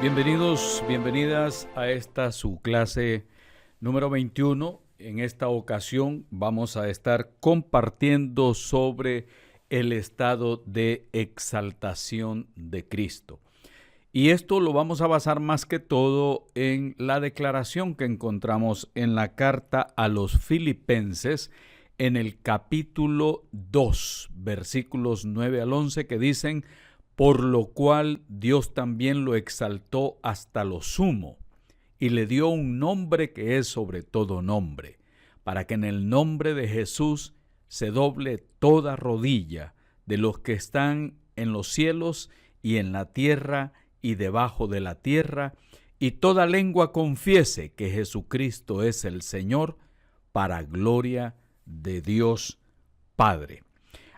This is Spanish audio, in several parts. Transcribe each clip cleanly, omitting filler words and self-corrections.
Bienvenidos, bienvenidas a esta su clase número 21. En esta ocasión vamos a estar compartiendo sobre el estado de exaltación de Cristo. Y esto lo vamos a basar más que todo en la declaración que encontramos en la carta a los Filipenses en el capítulo 2, versículos 9 al 11, que dicen: por lo cual Dios también lo exaltó hasta lo sumo, y le dio un nombre que es sobre todo nombre, para que en el nombre de Jesús se doble toda rodilla de los que están en los cielos y en la tierra y debajo de la tierra, y toda lengua confiese que Jesucristo es el Señor, para gloria de Dios Padre.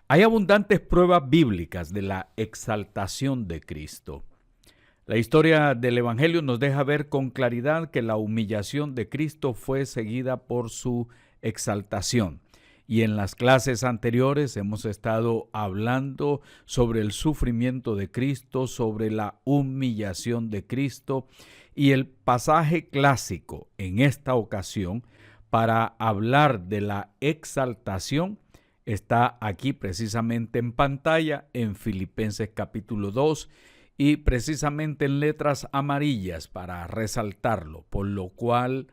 Hay abundantes pruebas bíblicas de la exaltación de Cristo. La historia del Evangelio nos deja ver con claridad que la humillación de Cristo fue seguida por su exaltación. Y en las clases anteriores hemos estado hablando sobre el sufrimiento de Cristo, sobre la humillación de Cristo, y el pasaje clásico en esta ocasión para hablar de la exaltación está aquí precisamente en pantalla en Filipenses capítulo 2 y precisamente en letras amarillas para resaltarlo, por lo cual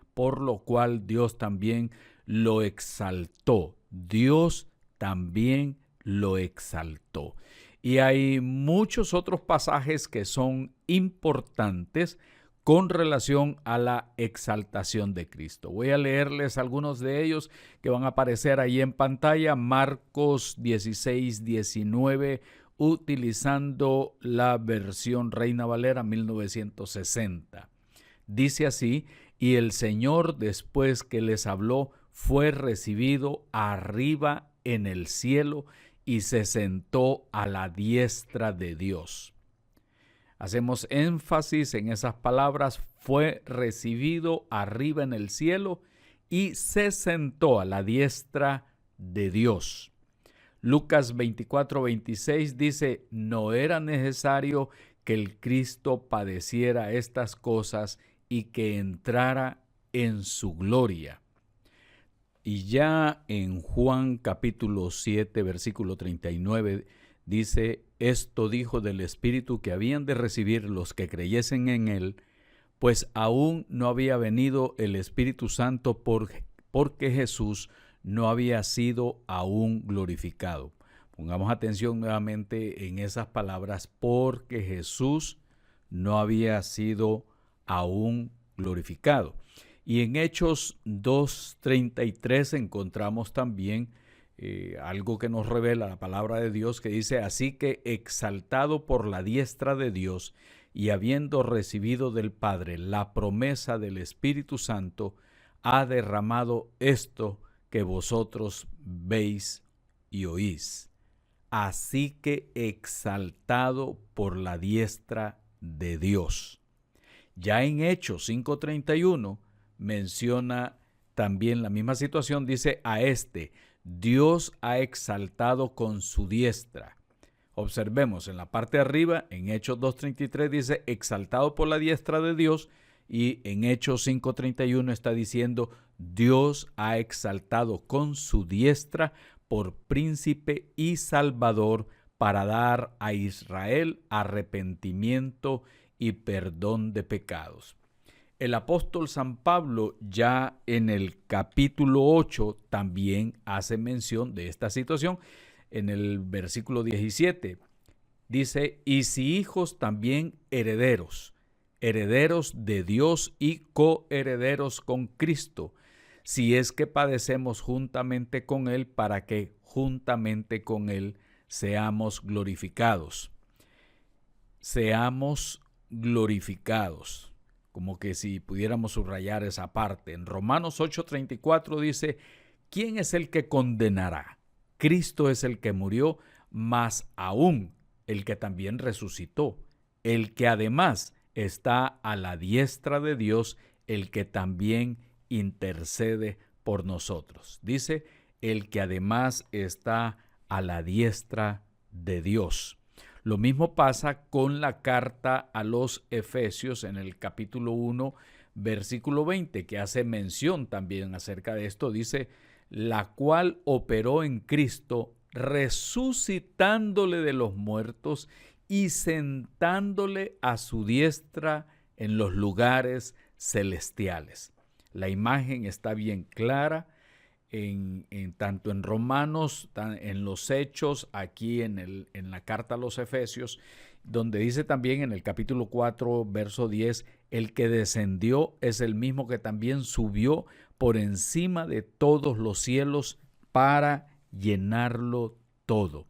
Dios también lo exaltó. Dios también lo exaltó. Y hay muchos otros pasajes que son importantes con relación a la exaltación de Cristo. Voy a leerles algunos de ellos que van a aparecer ahí en pantalla. Marcos 16, 19, utilizando la versión Reina Valera 1960. Dice así: y el Señor, después que les habló, fue recibido arriba en el cielo y se sentó a la diestra de Dios. Hacemos énfasis en esas palabras: fue recibido arriba en el cielo y se sentó a la diestra de Dios. Lucas 24, 26 dice: no era necesario que el Cristo padeciera estas cosas y que entrara en su gloria. Y ya en Juan capítulo 7, versículo 39, dice: esto dijo del Espíritu que habían de recibir los que creyesen en él, pues aún no había venido el Espíritu Santo porque Jesús no había sido aún glorificado. Pongamos atención nuevamente en esas palabras: porque Jesús no había sido aún glorificado. Y en Hechos 2:33 encontramos también algo que nos revela la palabra de Dios, que dice: así que, exaltado por la diestra de Dios y habiendo recibido del Padre la promesa del Espíritu Santo, ha derramado esto que vosotros veis y oís. Así que, exaltado por la diestra de Dios. Ya en Hechos 5:31 menciona también la misma situación. Dice: a este Dios ha exaltado con su diestra. Observemos en la parte de arriba, en Hechos 2:33 dice: exaltado por la diestra de Dios, y en Hechos 5:31 está diciendo: Dios ha exaltado con su diestra por príncipe y salvador, para dar a Israel arrepentimiento y perdón de pecados. El apóstol San Pablo, ya en el capítulo 8, también hace mención de esta situación. En el versículo 17 dice: y si hijos, también herederos, herederos de Dios y coherederos con Cristo, si es que padecemos juntamente con él, para que juntamente con él seamos glorificados. Seamos glorificados. Como que si pudiéramos subrayar esa parte. En Romanos 8:34 dice: ¿quién es el que condenará? Cristo es el que murió, más aún el que también resucitó, el que además está a la diestra de Dios, el que también intercede por nosotros. Dice: el que además está a la diestra de Dios. Lo mismo pasa con la carta a los Efesios en el capítulo 1, versículo 20, que hace mención también acerca de esto. Dice, la cual operó en Cristo, resucitándole de los muertos y sentándole a su diestra en los lugares celestiales. La imagen está bien clara tanto en Romanos, en los Hechos, aquí en la carta a los Efesios, donde dice también en el capítulo 4, verso 10, el que descendió es el mismo que también subió por encima de todos los cielos para llenarlo todo.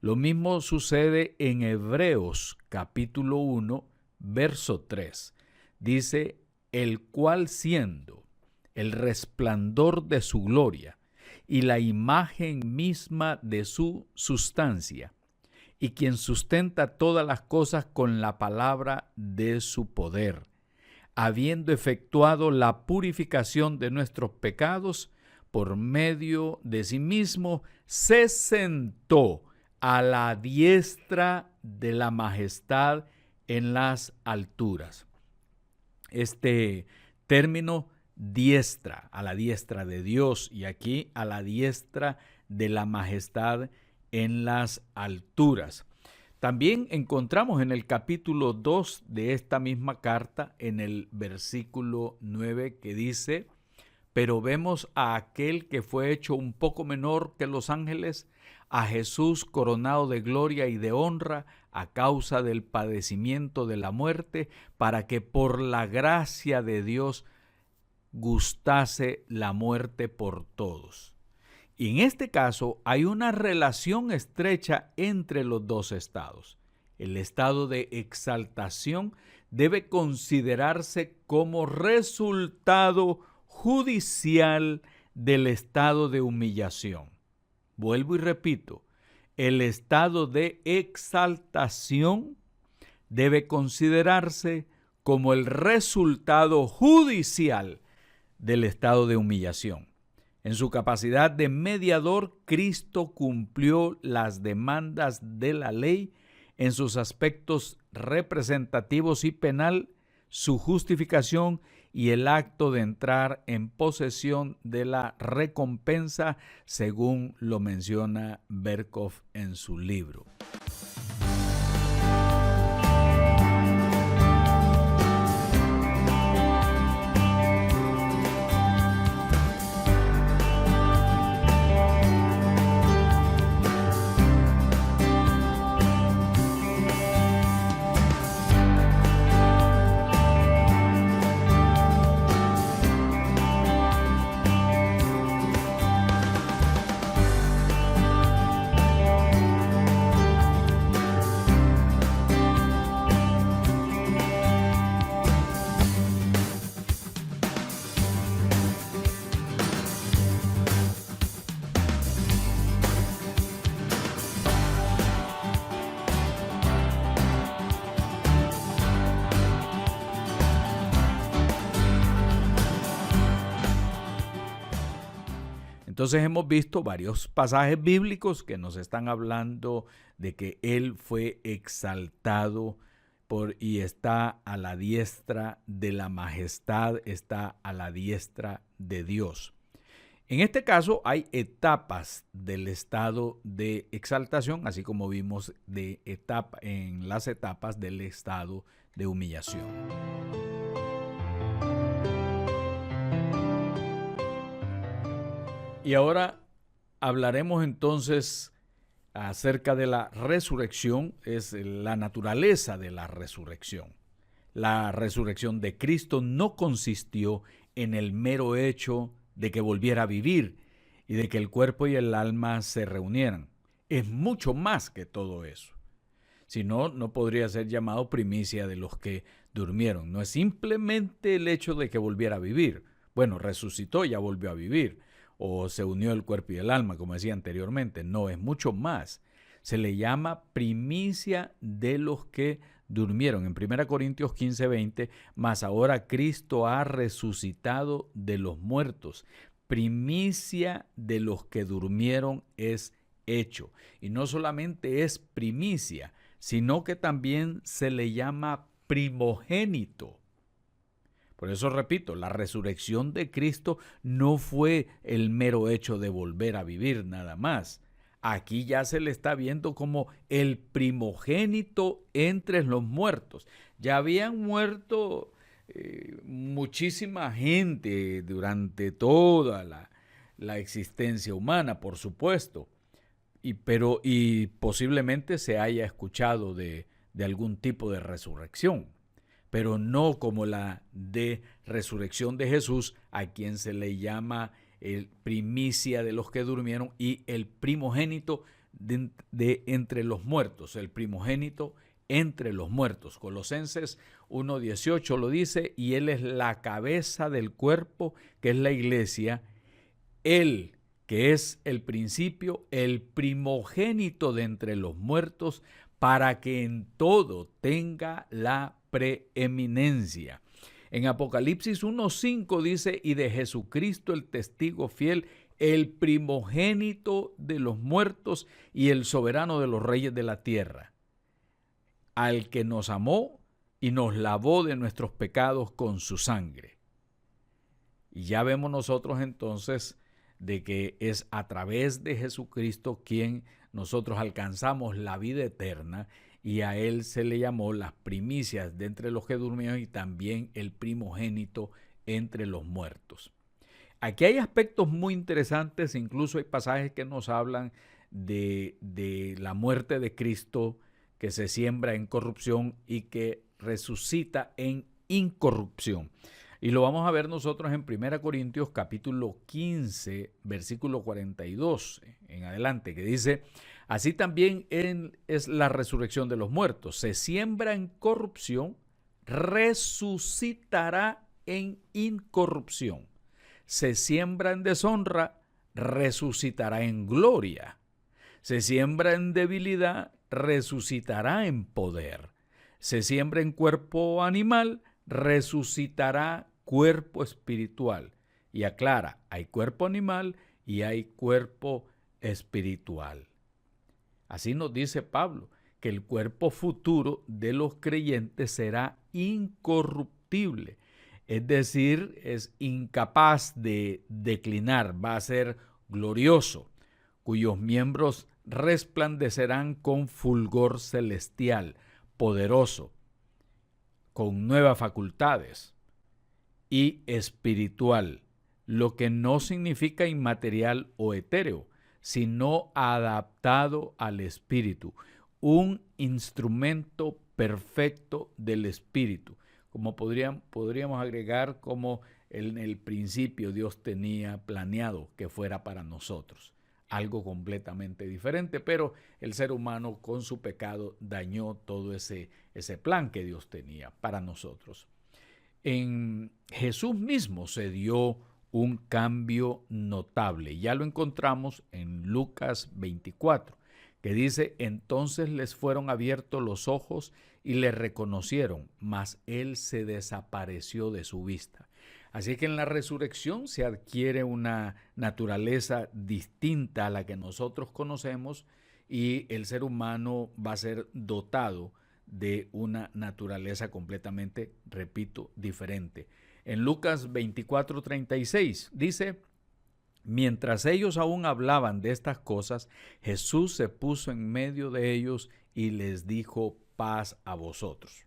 Lo mismo sucede en Hebreos capítulo 1, verso 3. Dice, el cual siendo el resplandor de su gloria y la imagen misma de su sustancia, y quien sustenta todas las cosas con la palabra de su poder, habiendo efectuado la purificación de nuestros pecados por medio de sí mismo, se sentó a la diestra de la majestad en las alturas. Este término diestra, a la diestra de Dios, y aquí a la diestra de la majestad en las alturas. También encontramos en el capítulo 2 de esta misma carta, en el versículo 9, que dice, pero vemos a aquel que fue hecho un poco menor que los ángeles, a Jesús coronado de gloria y de honra a causa del padecimiento de la muerte, para que por la gracia de Dios gustase la muerte por todos. Y en este caso hay una relación estrecha entre los dos estados. El estado de exaltación debe considerarse como resultado judicial del estado de humillación. Vuelvo y repito, el estado de exaltación debe considerarse como el resultado judicial del estado de humillación. En su capacidad de mediador, Cristo cumplió las demandas de la ley en sus aspectos representativos y penal, su justificación y el acto de entrar en posesión de la recompensa, según lo menciona Berkhof en su libro. Entonces hemos visto varios pasajes bíblicos que nos están hablando de que Él fue exaltado y está a la diestra de la majestad, está a la diestra de Dios. En este caso hay etapas del estado de exaltación, así como vimos en las etapas del estado de humillación. Y ahora hablaremos entonces acerca de la resurrección, es la naturaleza de la resurrección. La resurrección de Cristo no consistió en el mero hecho de que volviera a vivir y de que el cuerpo y el alma se reunieran. Es mucho más que todo eso. Si no, no podría ser llamado primicia de los que durmieron. No es simplemente el hecho de que volviera a vivir. Bueno, resucitó, ya volvió a vivir. O se unió el cuerpo y el alma, como decía anteriormente. No, es mucho más. Se le llama primicia de los que durmieron. En 1 Corintios 15:20, mas ahora Cristo ha resucitado de los muertos. Primicia de los que durmieron es hecho. Y no solamente es primicia, sino que también se le llama primogénito. Por eso repito, la resurrección de Cristo no fue el mero hecho de volver a vivir nada más. Aquí ya se le está viendo como el primogénito entre los muertos. Ya habían muerto muchísima gente durante toda la existencia humana, por supuesto, y posiblemente se haya escuchado de algún tipo de resurrección, pero no como la de resurrección de Jesús, a quien se le llama el primicia de los que durmieron y el primogénito de entre los muertos, el primogénito entre los muertos. Colosenses 1:18 lo dice, y Él es la cabeza del cuerpo, que es la iglesia, Él que es el principio, el primogénito de entre los muertos, para que en todo tenga la preeminencia. En Apocalipsis 1:5 dice, y de Jesucristo el testigo fiel, el primogénito de los muertos y el soberano de los reyes de la tierra, al que nos amó y nos lavó de nuestros pecados con su sangre. Y ya vemos nosotros entonces de que es a través de Jesucristo quien nosotros alcanzamos la vida eterna, y a Él se le llamó las primicias de entre los que durmieron y también el primogénito entre los muertos. Aquí hay aspectos muy interesantes, incluso hay pasajes que nos hablan de la muerte de Cristo, que se siembra en corrupción y que resucita en incorrupción. Y lo vamos a ver nosotros en 1 Corintios capítulo 15, versículo 42 en adelante, que dice, así también es la resurrección de los muertos. Se siembra en corrupción, resucitará en incorrupción. Se siembra en deshonra, resucitará en gloria. Se siembra en debilidad, resucitará en poder. Se siembra en cuerpo animal, resucitará cuerpo espiritual. Y aclara, hay cuerpo animal y hay cuerpo espiritual. Así nos dice Pablo, que el cuerpo futuro de los creyentes será incorruptible, es decir, es incapaz de declinar, va a ser glorioso, cuyos miembros resplandecerán con fulgor celestial, poderoso, con nuevas facultades y espiritual, lo que no significa inmaterial o etéreo, sino adaptado al espíritu, un instrumento perfecto del espíritu. Como podríamos agregar, como en el principio Dios tenía planeado que fuera para nosotros. Algo completamente diferente, pero el ser humano con su pecado dañó todo ese plan que Dios tenía para nosotros. En Jesús mismo se dio un cambio notable. Ya lo encontramos en Lucas 24, que dice, entonces les fueron abiertos los ojos y le reconocieron, mas él se desapareció de su vista. Así que en la resurrección se adquiere una naturaleza distinta a la que nosotros conocemos, y el ser humano va a ser dotado de una naturaleza completamente, repito, diferente. En Lucas 24:36 dice, mientras ellos aún hablaban de estas cosas, Jesús se puso en medio de ellos y les dijo, paz a vosotros.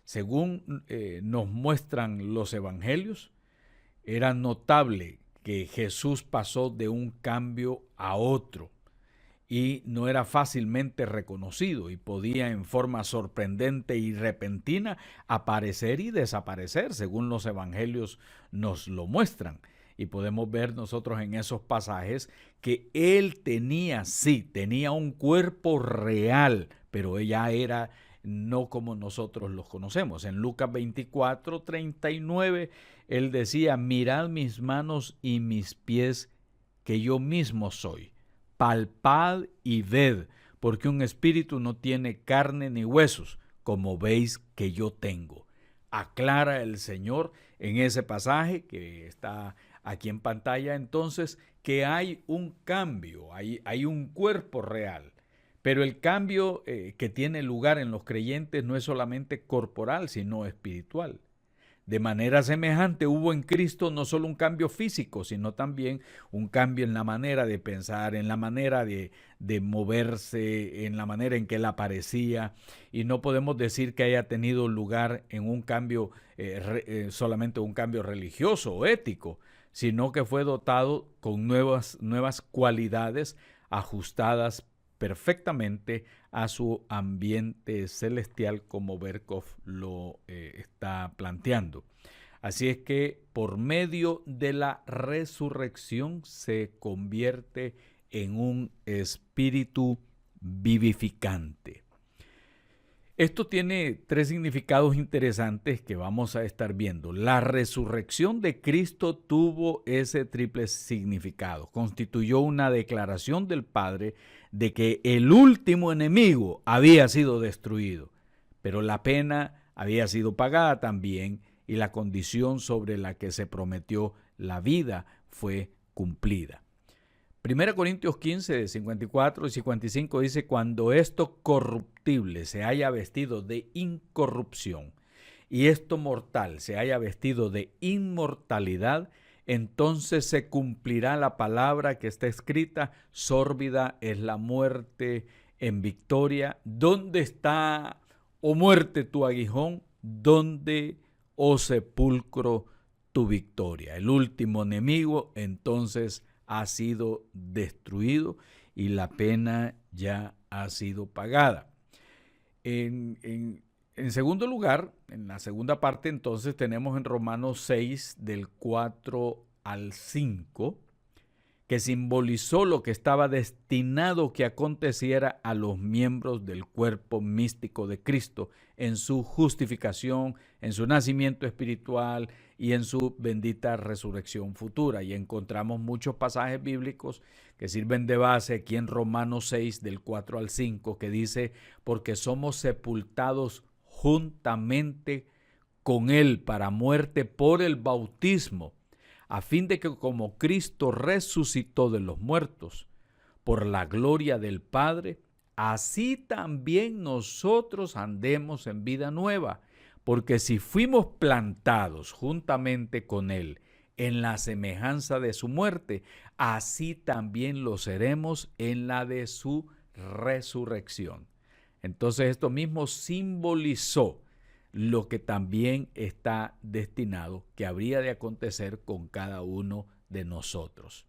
Según nos muestran los evangelios, era notable que Jesús pasó de un cambio a otro y no era fácilmente reconocido, y podía en forma sorprendente y repentina aparecer y desaparecer, según los evangelios nos lo muestran. Y podemos ver nosotros en esos pasajes que él tenía un cuerpo real, pero ella era no como nosotros los conocemos. En Lucas 24:39, él decía, mirad mis manos y mis pies, que yo mismo soy. Palpad y ved, porque un espíritu no tiene carne ni huesos, como veis que yo tengo. Aclara el Señor en ese pasaje que está aquí en pantalla, entonces, que hay un cambio, hay un cuerpo real, Pero el cambio que tiene lugar en los creyentes no es solamente corporal, sino espiritual. De manera semejante hubo en Cristo no solo un cambio físico, sino también un cambio en la manera de pensar, en la manera de moverse, en la manera en que Él aparecía. Y no podemos decir que haya tenido lugar en un cambio, solamente un cambio religioso o ético, sino que fue dotado con nuevas cualidades ajustadas perfectamente a su ambiente celestial, como Berkov lo está planteando. Así es que por medio de la resurrección se convierte en un espíritu vivificante. Esto tiene tres significados interesantes que vamos a estar viendo. La resurrección de Cristo tuvo ese triple significado. Constituyó una declaración del Padre de que el último enemigo había sido destruido, pero la pena había sido pagada también y la condición sobre la que se prometió la vida fue cumplida. 1 Corintios 15, 54 y 55 dice: cuando esto corruptible se haya vestido de incorrupción y esto mortal se haya vestido de inmortalidad, entonces se cumplirá la palabra que está escrita: sórbida es la muerte en victoria. ¿Dónde está, oh muerte, tu aguijón? ¿Dónde, oh sepulcro, tu victoria? El último enemigo entonces ha sido destruido y la pena ya ha sido pagada. En segundo lugar, en la segunda parte, entonces tenemos en Romanos 6, del 4 al 5, que simbolizó lo que estaba destinado que aconteciera a los miembros del cuerpo místico de Cristo en su justificación, en su nacimiento espiritual y en su bendita resurrección futura. Y encontramos muchos pasajes bíblicos que sirven de base aquí en Romanos 6, del 4 al 5, que dice: porque somos sepultados juntamente con Él para muerte por el bautismo, a fin de que como Cristo resucitó de los muertos por la gloria del Padre, así también nosotros andemos en vida nueva. Porque si fuimos plantados juntamente con Él en la semejanza de su muerte, así también lo seremos en la de su resurrección. Entonces esto mismo simbolizó lo que también está destinado que habría de acontecer con cada uno de nosotros.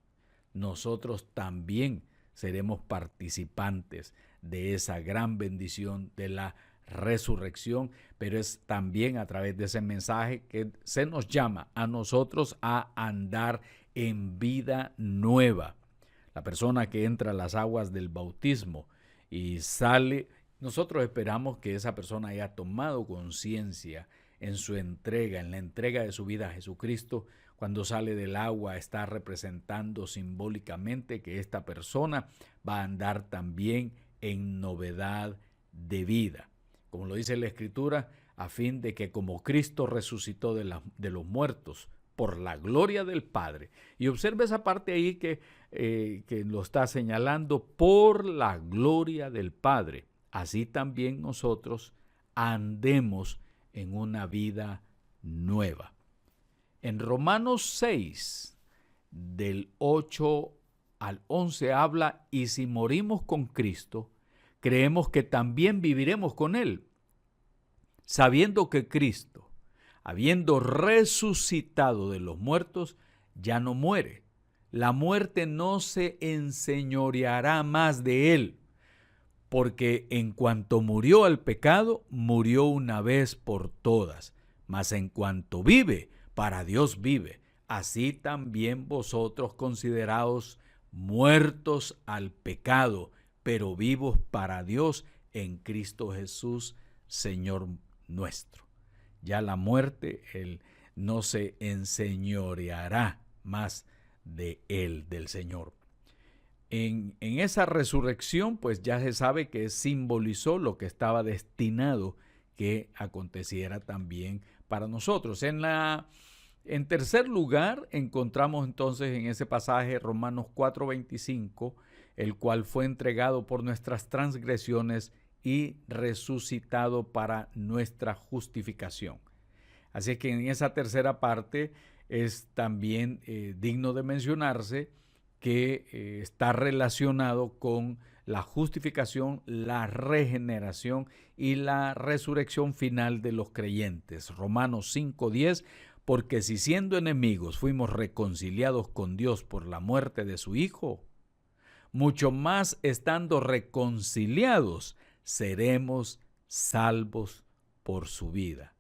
Nosotros también seremos participantes de esa gran bendición de la resurrección, pero es también a través de ese mensaje que se nos llama a nosotros a andar en vida nueva. La persona que entra a las aguas del bautismo y sale, nosotros esperamos que esa persona haya tomado conciencia en su entrega, en la entrega de su vida a Jesucristo. Cuando sale del agua está representando simbólicamente que esta persona va a andar también en novedad de vida. Como lo dice la Escritura, a fin de que como Cristo resucitó de los muertos por la gloria del Padre. Y observa esa parte ahí que lo está señalando: por la gloria del Padre. Así también nosotros andemos en una vida nueva. En Romanos 6, del 8 al 11 habla: y si morimos con Cristo, creemos que también viviremos con Él, sabiendo que Cristo, habiendo resucitado de los muertos, ya no muere. La muerte no se enseñoreará más de Él, porque en cuanto murió al pecado, murió una vez por todas. Mas en cuanto vive, para Dios vive. Así también vosotros consideraos muertos al pecado, pero vivos para Dios en Cristo Jesús, Señor nuestro. Ya la muerte, Él no se enseñoreará más de Él, del Señor. En esa resurrección, pues ya se sabe que simbolizó lo que estaba destinado que aconteciera también para nosotros. En la En tercer lugar, encontramos entonces en ese pasaje Romanos 4:25, el cual fue entregado por nuestras transgresiones y resucitado para nuestra justificación. Así que en esa tercera parte es también digno de mencionarse que está relacionado con la justificación, la regeneración y la resurrección final de los creyentes. Romanos 5:10, porque si siendo enemigos fuimos reconciliados con Dios por la muerte de su Hijo, mucho más estando reconciliados seremos salvos por su vida.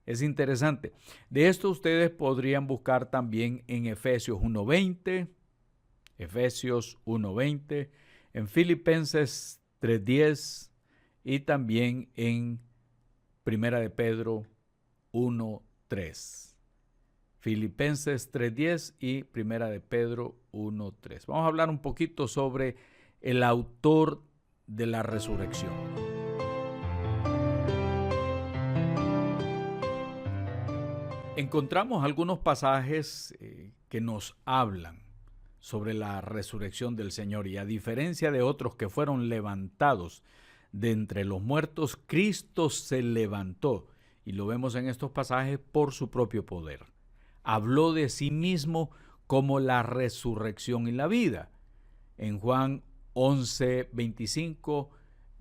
Es interesante. De esto ustedes podrían buscar también en Efesios 1:20, en Filipenses 3:10 y también en Primera de Pedro 1:3. Filipenses 3:10 y Primera de Pedro 1:3. Vamos a hablar un poquito sobre el autor de la resurrección. Encontramos algunos pasajes que nos hablan sobre la resurrección del Señor, y a diferencia de otros que fueron levantados de entre los muertos, Cristo se levantó, y lo vemos en estos pasajes, por su propio poder. Habló de sí mismo como la resurrección y la vida. En Juan 11:25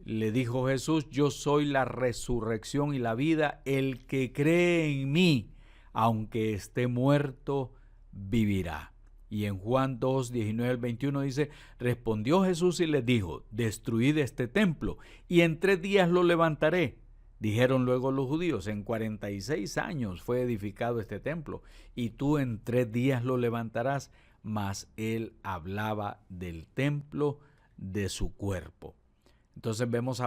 le dijo Jesús: yo soy la resurrección y la vida, el que cree en mí, aunque esté muerto, vivirá. Y en Juan 2:19-21 dice: respondió Jesús y les dijo: destruid este templo, y en 3 días lo levantaré. Dijeron luego los judíos: en 46 años fue edificado este templo, y tú en 3 días lo levantarás. Mas él hablaba del templo de su cuerpo. Entonces vemos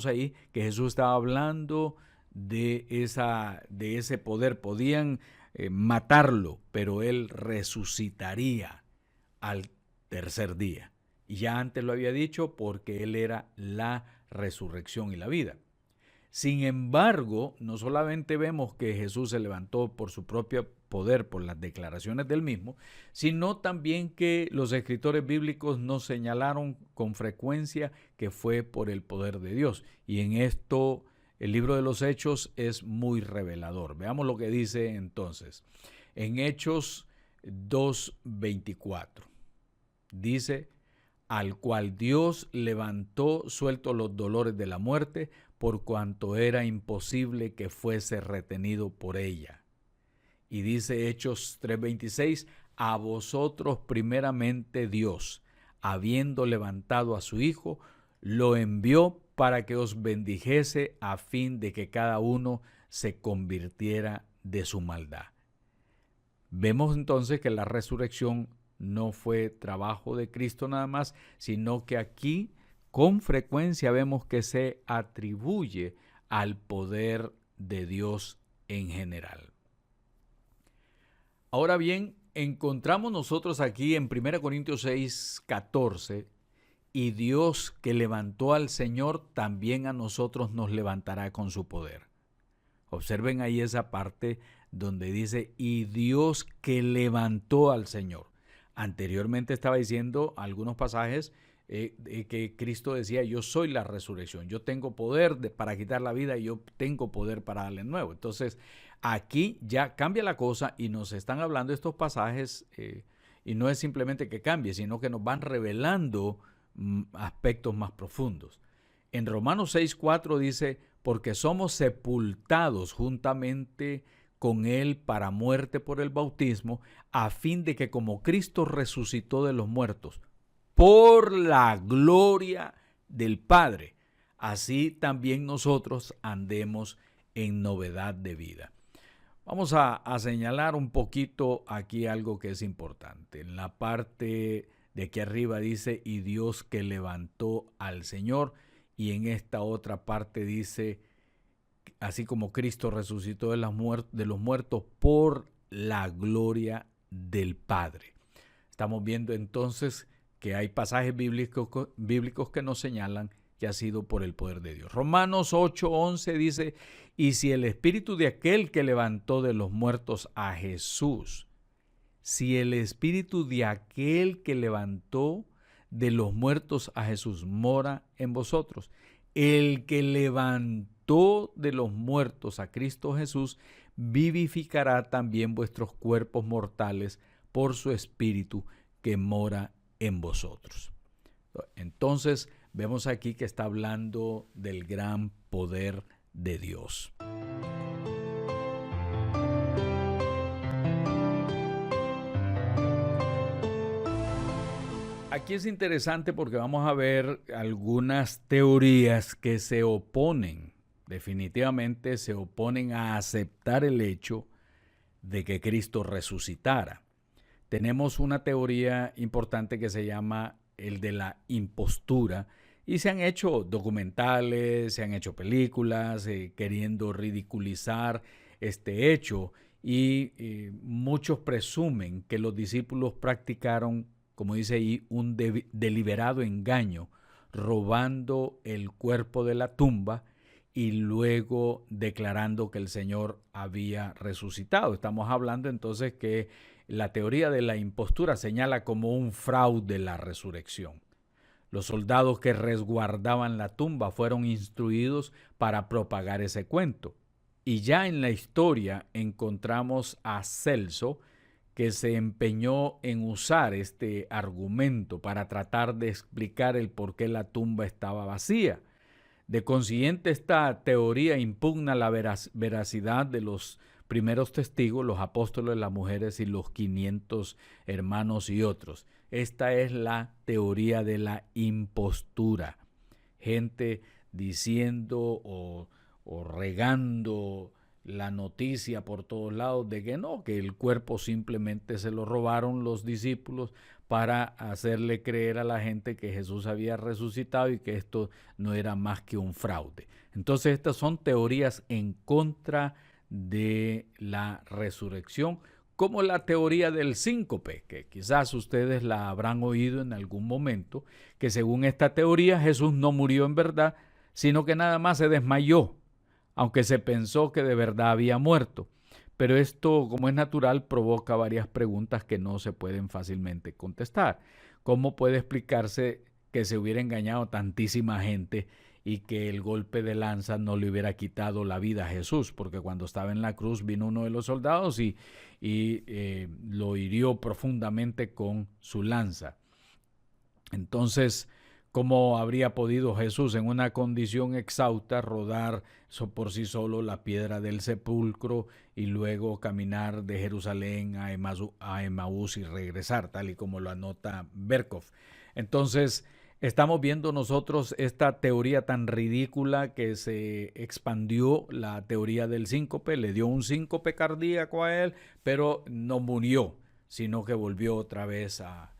ahí que Jesús estaba hablando de ese poder. Podían matarlo, pero él resucitaría al tercer día. Y ya antes lo había dicho, porque él era la resurrección y la vida. Sin embargo, no solamente vemos que Jesús se levantó por su propio poder, por las declaraciones del mismo, sino también que los escritores bíblicos nos señalaron con frecuencia que fue por el poder de Dios. Y en esto el libro de los Hechos es muy revelador. Veamos lo que dice entonces. En Hechos 2:24 dice: al cual Dios levantó suelto los dolores de la muerte, por cuanto era imposible que fuese retenido por ella. Y dice Hechos 3:26, a vosotros primeramente Dios, habiendo levantado a su Hijo, lo envió para que os bendijese, a fin de que cada uno se convirtiera de su maldad. Vemos entonces que la resurrección no fue trabajo de Cristo nada más, sino que aquí con frecuencia vemos que se atribuye al poder de Dios en general. Ahora bien, encontramos nosotros aquí en 1 Corintios 6:14, y Dios que levantó al Señor, también a nosotros nos levantará con su poder. Observen ahí esa parte donde dice: y Dios que levantó al Señor. Anteriormente estaba diciendo algunos pasajes que Cristo decía: yo soy la resurrección, yo tengo poder para quitar la vida y yo tengo poder para darle nuevo. Entonces aquí ya cambia la cosa y nos están hablando estos pasajes y no es simplemente que cambie, sino que nos van revelando aspectos más profundos. En Romanos 6:4 dice: porque somos sepultados juntamente con él para muerte por el bautismo, a fin de que como Cristo resucitó de los muertos por la gloria del Padre, así también nosotros andemos en novedad de vida. Vamos a señalar un poquito aquí algo que es importante. En la parte de aquí arriba dice: y Dios que levantó al Señor, y en esta otra parte dice: así como Cristo resucitó de los muertos por la gloria del Padre. Estamos viendo entonces que hay pasajes bíblicos que nos señalan que ha sido por el poder de Dios. Romanos 8:11 dice, y si el espíritu de aquel que levantó de los muertos a Jesús, si el espíritu de aquel que levantó de los muertos a Jesús mora en vosotros, el que levantó de los muertos a Cristo Jesús, vivificará también vuestros cuerpos mortales por su espíritu que mora en vosotros. Entonces, vemos aquí que está hablando del gran poder de Dios. Aquí es interesante porque vamos a ver algunas teorías que se oponen, definitivamente se oponen a aceptar el hecho de que Cristo resucitara. Tenemos una teoría importante que se llama el de la impostura, y se han hecho documentales, se han hecho películas queriendo ridiculizar este hecho, y muchos presumen que los discípulos practicaron, como dice ahí, un deliberado engaño, robando el cuerpo de la tumba y luego declarando que el Señor había resucitado. Estamos hablando entonces que la teoría de la impostura señala como un fraude la resurrección. Los soldados que resguardaban la tumba fueron instruidos para propagar ese cuento. Y ya en la historia encontramos a Celso, que se empeñó en usar este argumento para tratar de explicar el por qué la tumba estaba vacía. De consiguiente, esta teoría impugna la veracidad de los primeros testigos, los apóstoles, las mujeres y los 500 hermanos y otros. Esta es la teoría de la impostura. Gente diciendo o regando la noticia por todos lados de que no, que el cuerpo simplemente se lo robaron los discípulos para hacerle creer a la gente que Jesús había resucitado y que esto no era más que un fraude. Entonces estas son teorías en contra de la resurrección, como la teoría del síncope, que quizás ustedes la habrán oído en algún momento, que según esta teoría Jesús no murió en verdad, sino que nada más se desmayó, aunque se pensó que de verdad había muerto. Pero esto, como es natural, provoca varias preguntas que no se pueden fácilmente contestar. ¿Cómo puede explicarse que se hubiera engañado tantísima gente y que el golpe de lanza no le hubiera quitado la vida a Jesús? Porque cuando estaba en la cruz vino uno de los soldados y lo hirió profundamente con su lanza. Entonces, ¿cómo habría podido Jesús en una condición exhausta rodar por sí solo la piedra del sepulcro y luego caminar de Jerusalén a Emaús y regresar, tal y como lo anota Berkhof? Entonces, estamos viendo nosotros esta teoría tan ridícula que se expandió, la teoría del síncope, le dio un síncope cardíaco a él, pero no murió, sino que volvió otra vez a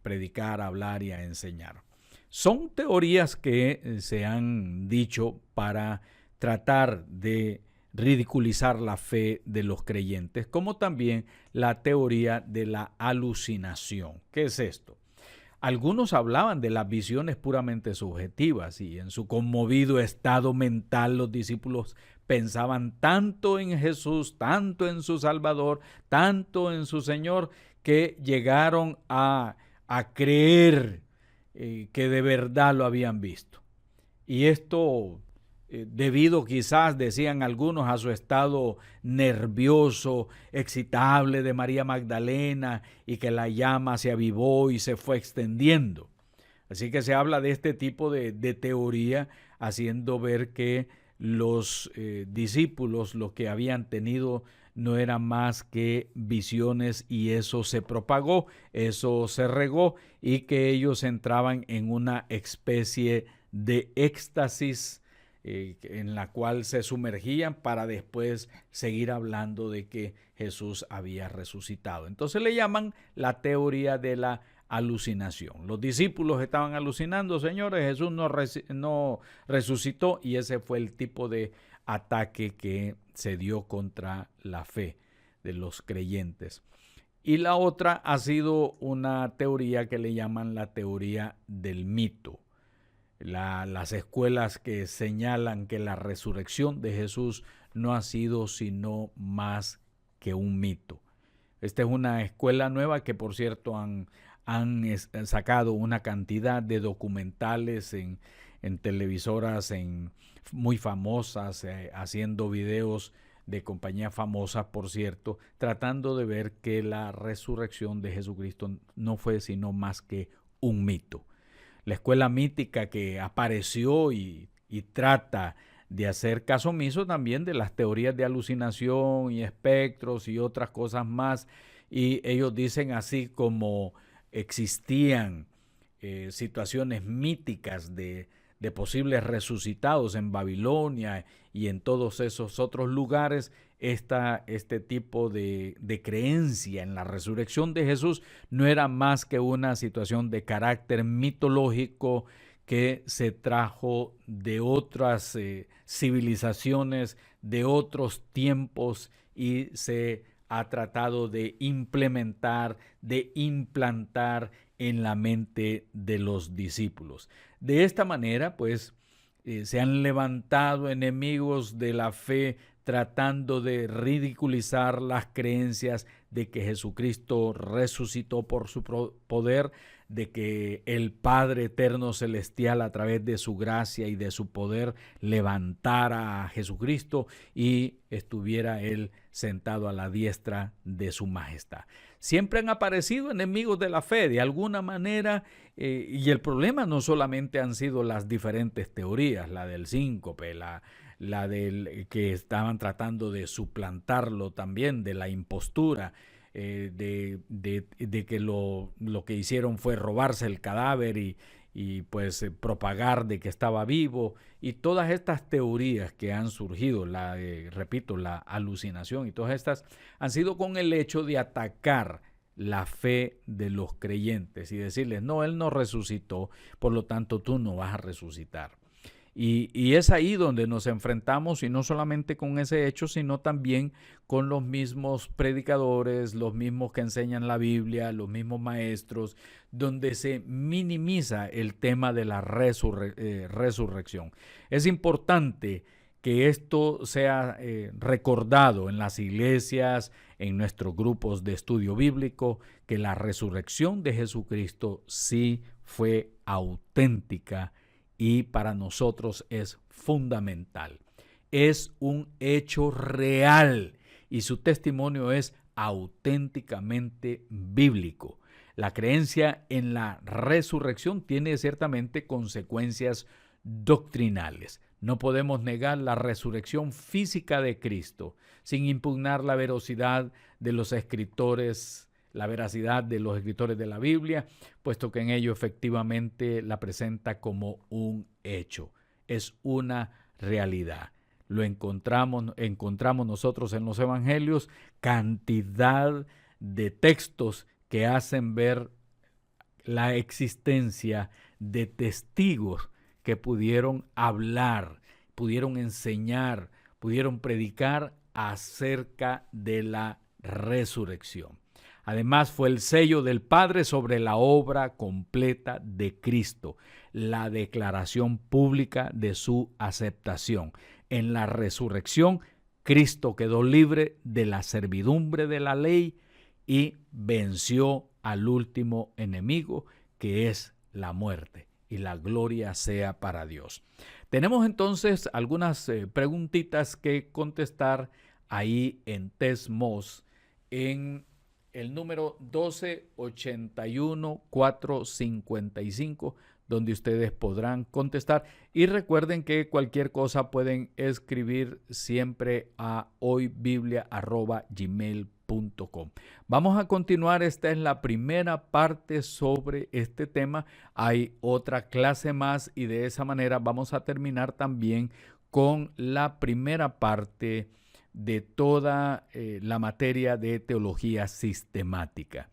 predicar, a hablar y a enseñar. Son teorías que se han dicho para tratar de ridiculizar la fe de los creyentes, como también la teoría de la alucinación. ¿Qué es esto? Algunos hablaban de las visiones puramente subjetivas y en su conmovido estado mental los discípulos pensaban tanto en Jesús, tanto en su Salvador, tanto en su Señor, que llegaron a creer que de verdad lo habían visto. Y esto debido quizás, decían algunos, a su estado nervioso, excitable de María Magdalena, y que la llama se avivó y se fue extendiendo. Así que se habla de este tipo de teoría, haciendo ver que los discípulos lo que habían tenido no eran más que visiones, y eso se propagó, eso se regó, y que ellos entraban en una especie de éxtasis en la cual se sumergían para después seguir hablando de que Jesús había resucitado. Entonces le llaman la teoría de la alucinación. Los discípulos estaban alucinando, señores, Jesús no resucitó, y ese fue el tipo de ataque que se dio contra la fe de los creyentes. Y la otra ha sido una teoría que le llaman la teoría del mito. las escuelas que señalan que la resurrección de Jesús no ha sido sino más que un mito. Esta es una escuela nueva que, por cierto, han sacado una cantidad de documentales en televisoras muy famosas, haciendo videos de compañías famosas, por cierto, tratando de ver que la resurrección de Jesucristo no fue sino más que un mito. La escuela mítica que apareció y trata de hacer caso omiso también de las teorías de alucinación y espectros y otras cosas más. Y ellos dicen así como existían situaciones míticas de posibles resucitados en Babilonia y en todos esos otros lugares, este tipo de creencia en la resurrección de Jesús no era más que una situación de carácter mitológico que se trajo de otras civilizaciones, de otros tiempos, y se ha tratado de implementar, de implantar en la mente de los discípulos. De esta manera, pues, se han levantado enemigos de la fe tratando de ridiculizar las creencias de que Jesucristo resucitó por su poder, de que el Padre Eterno Celestial a través de su gracia y de su poder levantara a Jesucristo y estuviera Él sentado a la diestra de su majestad. Siempre han aparecido enemigos de la fe de alguna manera, y el problema no solamente han sido las diferentes teorías, la del síncope, la del que estaban tratando de suplantarlo también, de la impostura, de que lo que hicieron fue robarse el cadáver y pues propagar de que estaba vivo, y todas estas teorías que han surgido, repito, la alucinación y todas estas han sido con el hecho de atacar la fe de los creyentes y decirles, no, Él no resucitó, por lo tanto tú no vas a resucitar. Y es ahí donde nos enfrentamos, y no solamente con ese hecho, sino también con los mismos predicadores, los mismos que enseñan la Biblia, los mismos maestros, donde se minimiza el tema de la resurrección. Es importante que esto sea recordado en las iglesias, en nuestros grupos de estudio bíblico, que la resurrección de Jesucristo sí fue auténtica y para nosotros es fundamental. Es un hecho real y su testimonio es auténticamente bíblico. La creencia en la resurrección tiene ciertamente consecuencias doctrinales. No podemos negar la resurrección física de Cristo sin impugnar la veracidad de los escritores, la veracidad de los escritores de la Biblia, puesto que en ello efectivamente la presenta como un hecho. Es una realidad. Lo encontramos nosotros en los evangelios, cantidad de textos que hacen ver la existencia de testigos que pudieron hablar, pudieron enseñar, pudieron predicar acerca de la resurrección. Además, fue el sello del Padre sobre la obra completa de Cristo, la declaración pública de su aceptación. En la resurrección, Cristo quedó libre de la servidumbre de la ley y venció al último enemigo, que es la muerte. Y la gloria sea para Dios. Tenemos entonces algunas preguntitas que contestar ahí en TESMOS, en el número 1281-455, donde ustedes podrán contestar. Y recuerden que cualquier cosa pueden escribir siempre a hoybiblia@gmail.com. Vamos a continuar. Esta es la primera parte sobre este tema. Hay otra clase más y de esa manera vamos a terminar también con la primera parte de toda la materia de teología sistemática.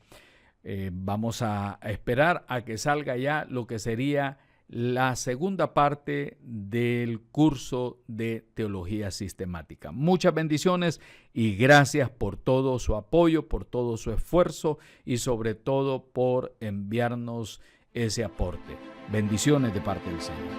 Vamos a esperar a que salga ya lo que sería la segunda parte del curso de teología sistemática. Muchas bendiciones y gracias por todo su apoyo, por todo su esfuerzo y sobre todo por enviarnos ese aporte. Bendiciones de parte del Señor.